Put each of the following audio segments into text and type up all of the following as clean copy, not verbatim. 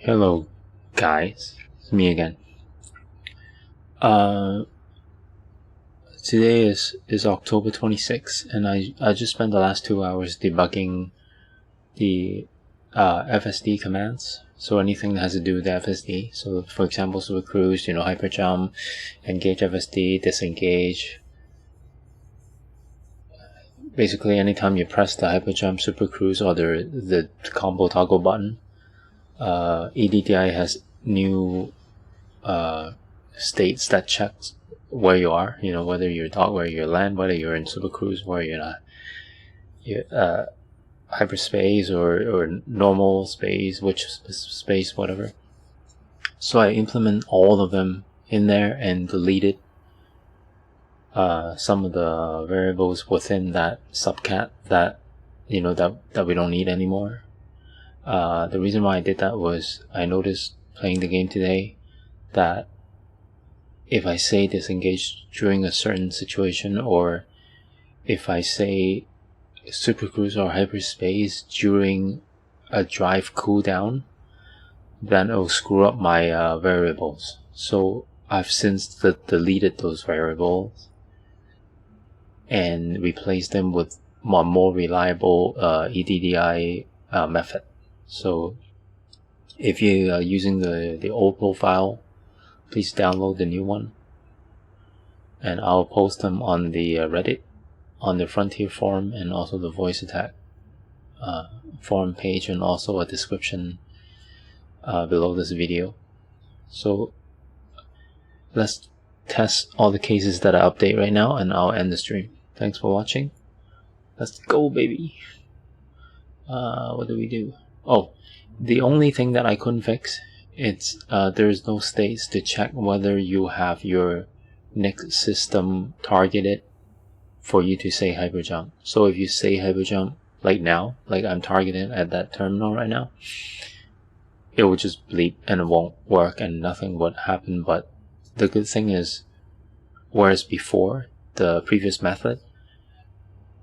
Hello guys, it's me again. Today is October 26th, and I just spent the last 2 hours debugging the FSD commands. So anything that has to do with the FSD. So for example, super cruise, hyperjump, engage FSD, disengage. Basically, anytime you press the hyperjump, super cruise, or the combo toggle button, EDDI has new states that checks where you are, whether you're dock, where you land, whether you're in super cruise, where you're not, hyperspace or normal space, which space, whatever. So I implement all of them in there and deleted some of the variables within that subcat that that we don't need anymore. The reason why I did that was I noticed playing the game today that if I say disengage during a certain situation, or if I say super cruise or hyperspace during a drive cooldown, then it'll screw up my variables. So I've since deleted those variables and replaced them with a more reliable EDDI method. So if you are using the old profile, please download the new one, and I'll post them on the Reddit, on the Frontier forum, and also the VoiceAttack forum page, and also a description below this video. So let's test all the cases that I update right now, and I'll end the stream. Thanks for watching. Let's go, baby. What do we do? Oh, the only thing that I couldn't fix, it's there's no states to check whether you have your next system targeted for you to say hyperjump. So if you say hyperjump like now, like I'm targeted at that terminal right now, it will just bleep and it won't work and nothing would happen. But the good thing is, whereas before the previous method,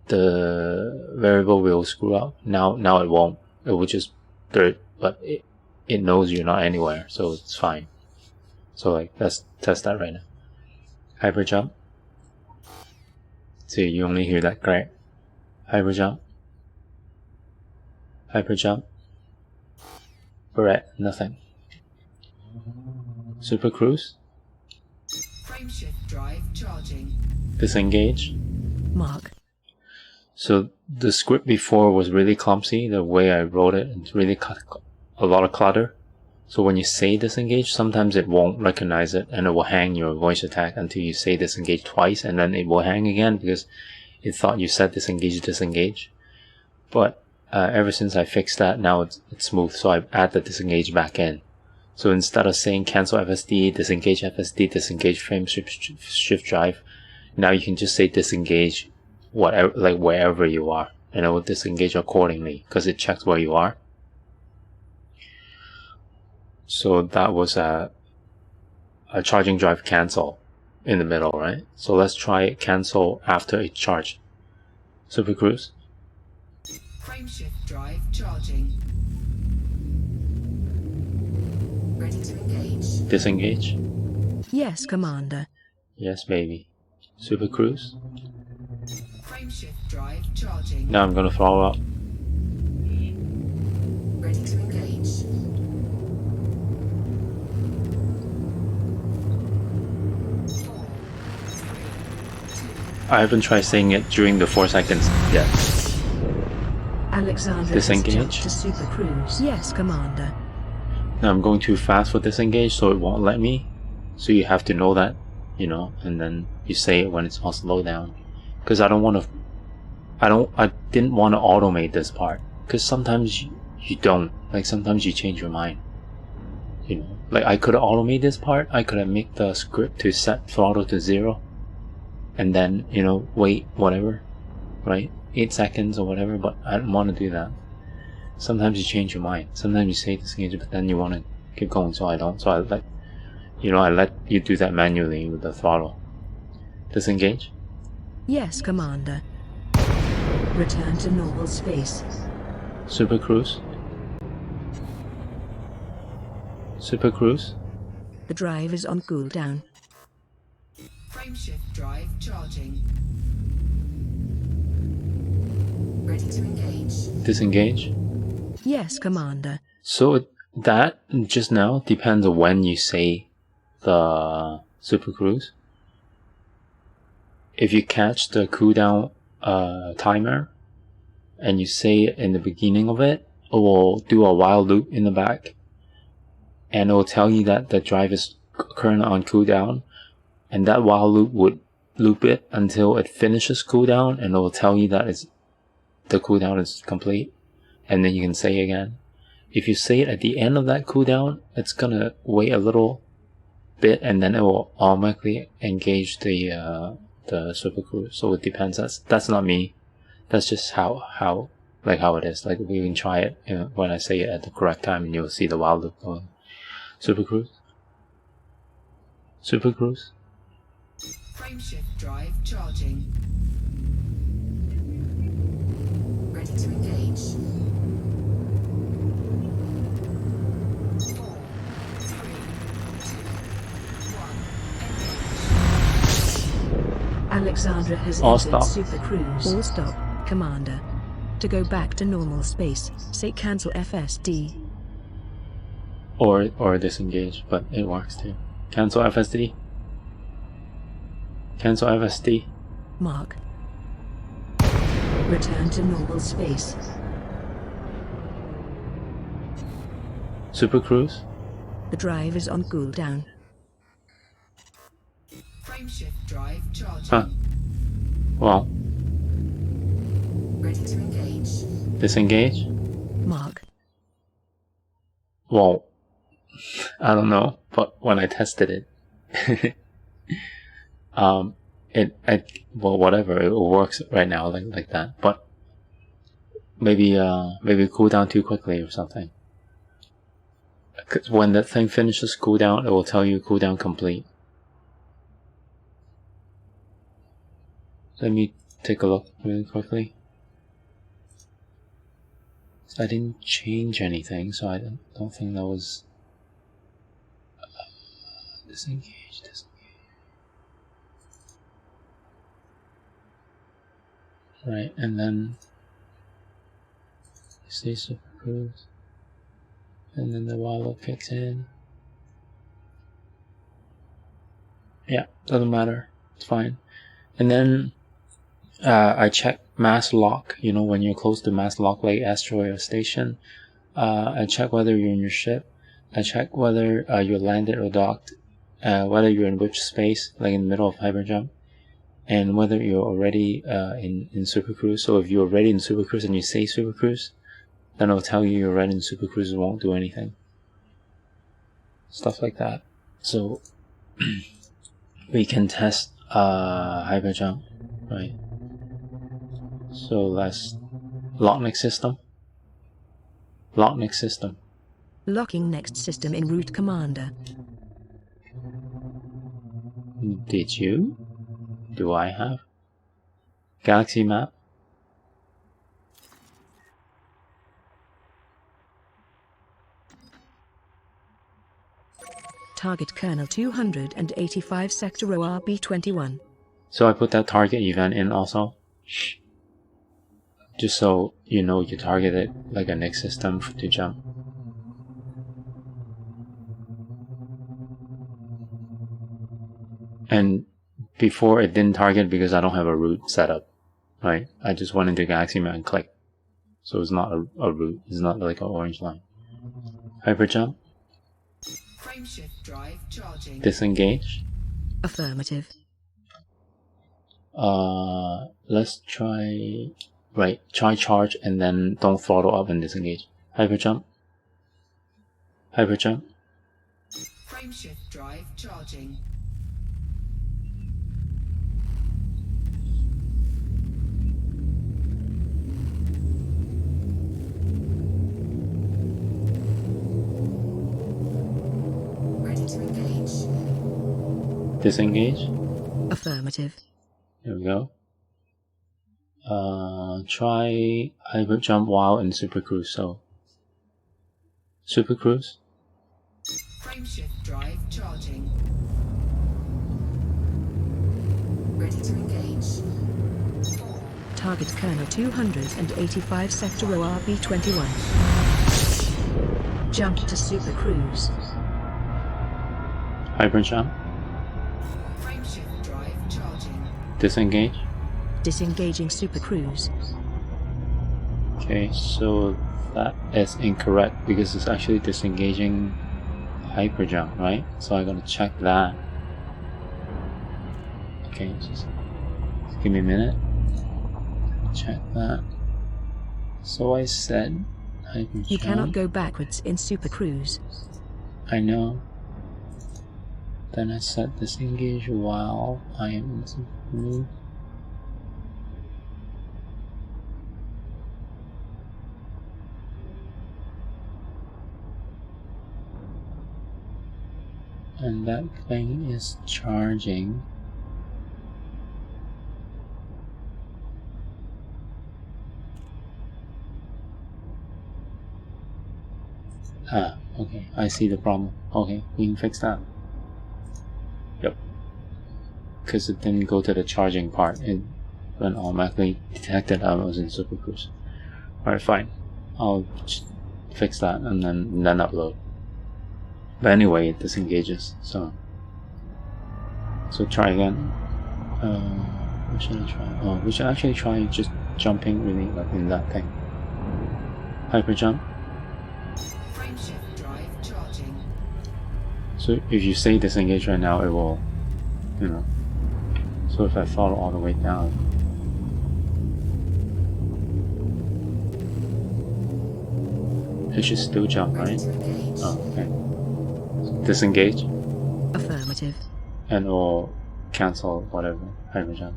the variable will screw up, now it won't. It will just dirt, but it knows you're not anywhere, so it's fine. So let's test that right now. Hyperjump. So you only hear that crack. Hyperjump. Hyperjump. Barrette, nothing. Super cruise. Frameshift drive charging. Disengage. Mark. So the script before was really clumsy, the way I wrote it. It's really a lot of clutter. So when you say disengage, sometimes it won't recognize it and it will hang your voice attack until you say disengage twice, and then it will hang again because it thought you said disengage. But ever since I fixed that, now it's smooth, so I add the disengage back in. So instead of saying cancel FSD, disengage frame shift drive, now you can just say disengage whatever, like wherever you are, and it will disengage accordingly because it checks where you are. So that was a charging drive cancel in the middle, right? So let's try it cancel after a charge. Super cruise. Frameshift drive charging. Ready to engage. Disengage. Yes, Commander. Yes, baby. Super cruise. Frameshift drive charging. Now I'm gonna throttle up. Ready to engage. I haven't tried saying it during the 4 seconds yet. Alexander. Disengage. To super cruise. Yes, Commander. Now I'm going too fast for disengage, so it won't let me. So you have to know that, and then you say it when it's on slow down. Because I didn't want to automate this part. Because sometimes you don't. Like sometimes you change your mind. Like I could have automated this part. I could have made the script to set throttle to 0. And then, wait, whatever, right? 8 seconds or whatever, but I don't want to do that. Sometimes you change your mind. Sometimes you say disengage, but then you want to keep going, so I don't. So I let you do that manually with the throttle. Disengage. Yes, Commander. Return to normal space. Super cruise. Super Cruise. The drive is on cooldown. Frameshift drive charging. Ready to engage. Disengage. Yes, Commander. So that just now depends on when you say the Super Cruise. If you catch the cooldown timer and you say it in the beginning of it, it will do a while loop in the back, and it will tell you that the drive is currently on cooldown, and that while loop would loop it until it finishes cooldown, and it will tell you that the cooldown is complete, and then you can say again. If you say it at the end of that cooldown, it's gonna wait a little bit, and then it will automatically engage the Super Cruise. So it depends. That's not me. That's just how it is. Like, we can try it, you know, when I say it at the correct time, and you'll see the while loop going. Super Cruise. Super Cruise. Frameshift drive charging. Ready to engage. 4, 3, 2, 1. Alexandra has All entered stop. Super Cruise. All stop, Commander. To go back to normal space, say cancel FSD. Or disengage, but it works too. Cancel FSD. Cancel FSD. Mark. Return to normal space. Super Cruise. The drive is on cooldown. Frameshift drive charging. Huh. Well, Ready to engage. disengage. Mark. Well, I don't know, but when I tested it, well, whatever, it works right now like that. But maybe cool down too quickly or something. 'Cause when that thing finishes cooldown, it will tell you cooldown complete. Let me take a look really quickly. I didn't change anything, so I don't think that was disengage. Right, and then say Super Cruise, and then the while loop kicks in. Yeah, doesn't matter. It's fine. And then I check mass lock. You know, when you're close to mass lock, like asteroid or station, I check whether you're in your ship. I check whether you're landed or docked, whether you're in which space, like in the middle of hyperjump, and whether you're already in Super Cruise. So if you're already in Super Cruise and you say Super Cruise, then it'll tell you you're already in Super Cruise and won't do anything. Stuff like that. So we can test hyperjump, right? So let's lock system. Lock system. Locking next system en route, Commander. Did you? Do I have? Galaxy map. Target kernel 285 sector ORB21. So I put that target event in also. Just so you know you targeted like a next system to jump. And before it didn't target because I don't have a route set up, right? I just went into Galaxy Map and clicked. So it's not a route. It's not like an orange line. Hyperjump. Frameshift drive charging. Disengage. Affirmative. Let's try. Right, try charge and then don't throttle up and disengage. Hyperjump. Hyperjump. Frameshift drive charging. Ready to engage. Disengage. Affirmative. There we go. Try hyperjump while in Super Cruise. So Super Cruise. Frameshift drive charging. Ready to engage. Target Kernel 285 Sector ORB21. Jump to Super Cruise. Hyperjump. Frameshift drive charging. Disengage. Disengaging Super Cruise. Okay, so that is incorrect because it's actually disengaging hyperjump, right? So I'm gonna check that. Okay, just give me a minute. Check that. So I said hyperjump. You cannot go backwards in Super Cruise. I know. Then I said disengage while I am in Super Cruise. And that thing is charging. Ah, okay, I see the problem. Okay, we can fix that. Yep. Because it didn't go to the charging part, it then automatically detected I was in Super Cruise. Alright, fine. I'll fix that and then upload. But anyway, it disengages, so try again. What should I try? Oh, we should actually try just jumping really like in that thing. Hyper jump. Frameshift drive charging. So if you say disengage right now, it will, you know. So if I follow all the way down. It should still jump, right? Oh, okay. Disengage. Affirmative. And or cancel whatever. Hyper jump.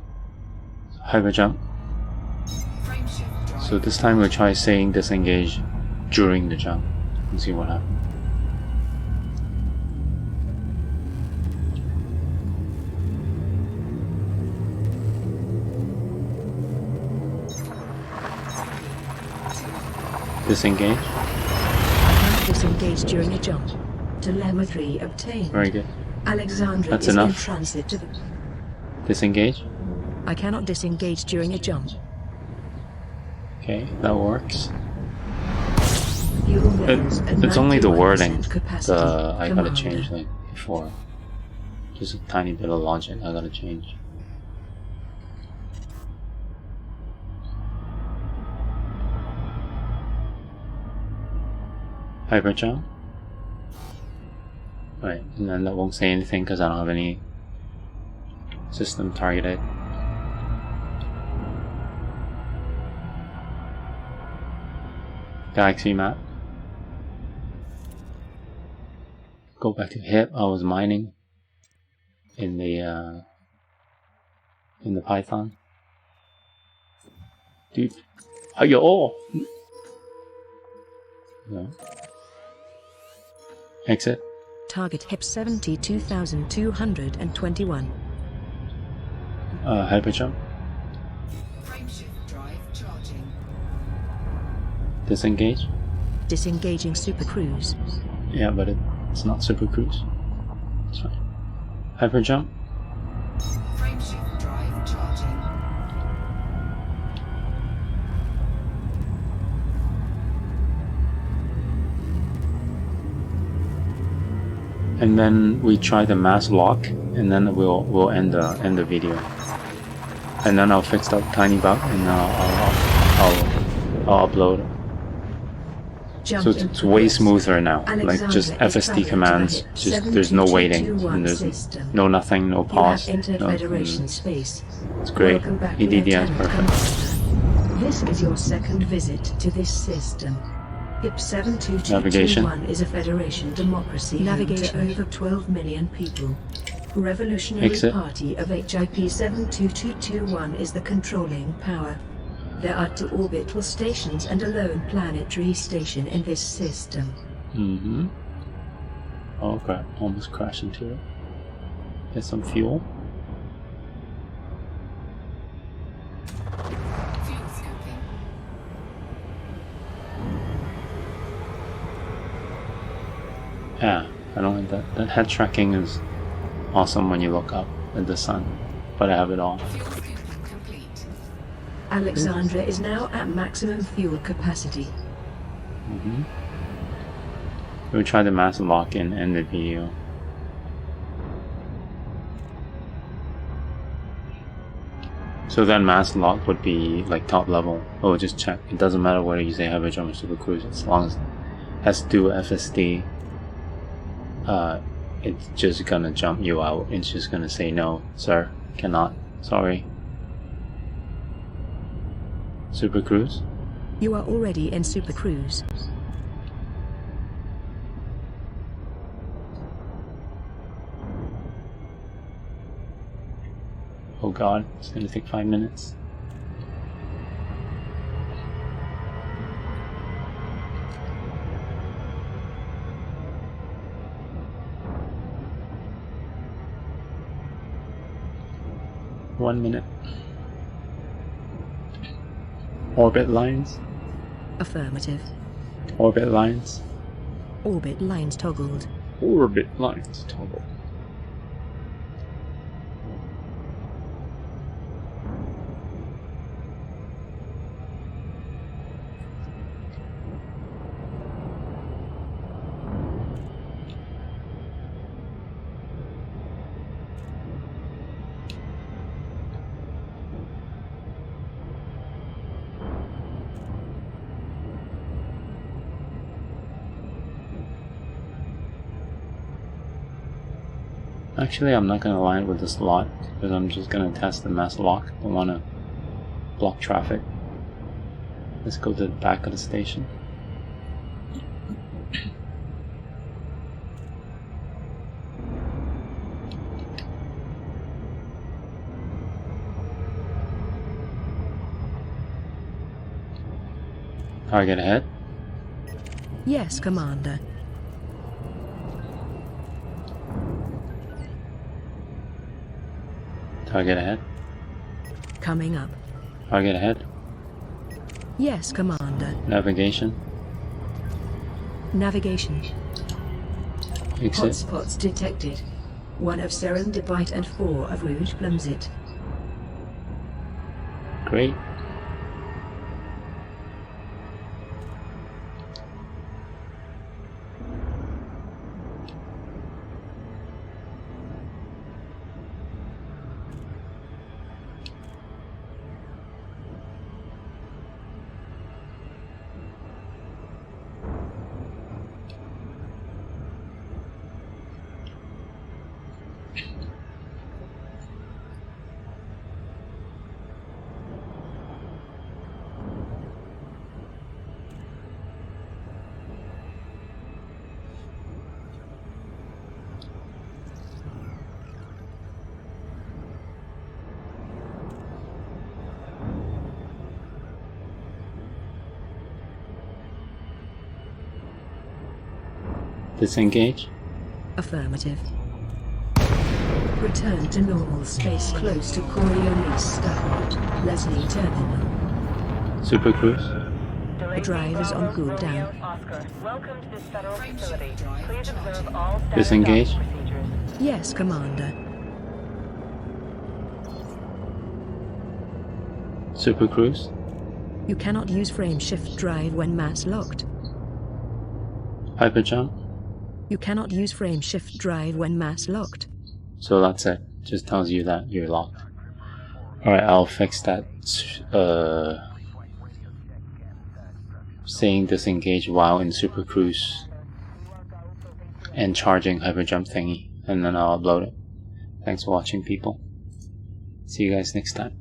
Hyper jump. Frameshift drive. So this time we'll try saying disengage during the jump and see what happens. Disengage. Disengage during a jump. Telemetry obtained. Very good. Alexandra That's is enough. in transit to the... Disengage. I cannot disengage during a jump. Okay, that works. Fuel levels at It's only the 91% wording. capacity. I gotta Commander. change like before. Just a tiny bit of logic I gotta change. Hyper jump. Right, and then that won't say anything because I don't have any system targeted. Galaxy map. Go back to HIP. I was mining in the Python. Dude, are you all? No. Exit. Target HIP 72,221. Hyper jump. Frameshift drive charging. Disengage. Disengaging Super Cruise. Yeah, but it's not Super Cruise. It's fine. Hyper jump. Frameshift drive charging. And then we try the mass lock, and then we'll end the video. And then I'll fix that tiny bug, and I'll upload. Jump So in it's way progress. smoother now. Like Alexandra just is FSD traveling commands. to the Just there's no waiting, 7221 and there's system. no nothing, no You have pause. entered No, Federation space. it's great. Welcome back, EDDI is Lieutenant perfect. Commander. This is your second visit to this system. HIP 7221 is a Federation democracy navigation to over 12 million people. Revolutionary Exit. Party of HIP 72221 is the controlling power. There are 2 orbital stations and a lone planetary station in this system. Mm-hmm. Oh crap, almost crashed into it. Get some fuel. Fuel scoping. Ah, I don't like that. The head tracking is awesome when you look up at the sun, but I have it off. Fuel scooping complete. Alexandra is now at maximum fuel capacity. We'll try the mass lock and end the video. So then mass lock would be like top level. Oh, just check. It doesn't matter whether you say hyperdrive or super cruise, as long as it has to do with FSD. It's just gonna jump you out. It's just gonna say no, sir, cannot. Sorry. Super cruise. You are already in Super Cruise. Oh god, it's gonna take 5 minutes. One minute. Orbit lines. Affirmative. Orbit lines. Orbit lines toggled. Orbit lines toggle. Actually, I'm not going to align with this lot because I'm just going to test the mass lock. Don't want to block traffic. Let's go to the back of the station. Target ahead. Yes, Commander. Target ahead. Coming up. Target ahead. Yes, Commander. Navigation. Navigation. Exit. Hotspots detected. 1 of Serendipite and 4 of Rouge Plumset. Great. Disengage. Affirmative. Return to normal space close to Coriolis Starport. Leslie Terminal. Super cruise. The drive is on cooldown. Oscar, welcome to this federal Frame facility. shift drive Please observe charging. all standard Disengage. docking procedures. Yes, Commander. Super cruise. You cannot use frame shift drive when mass locked. Hyper jump. You cannot use frame shift drive when mass locked. So that's it. Just tells you that you're locked. Alright, I'll fix that. Saying disengage while in super cruise and charging hyper jump thingy, and then I'll upload it. Thanks for watching, people. See you guys next time.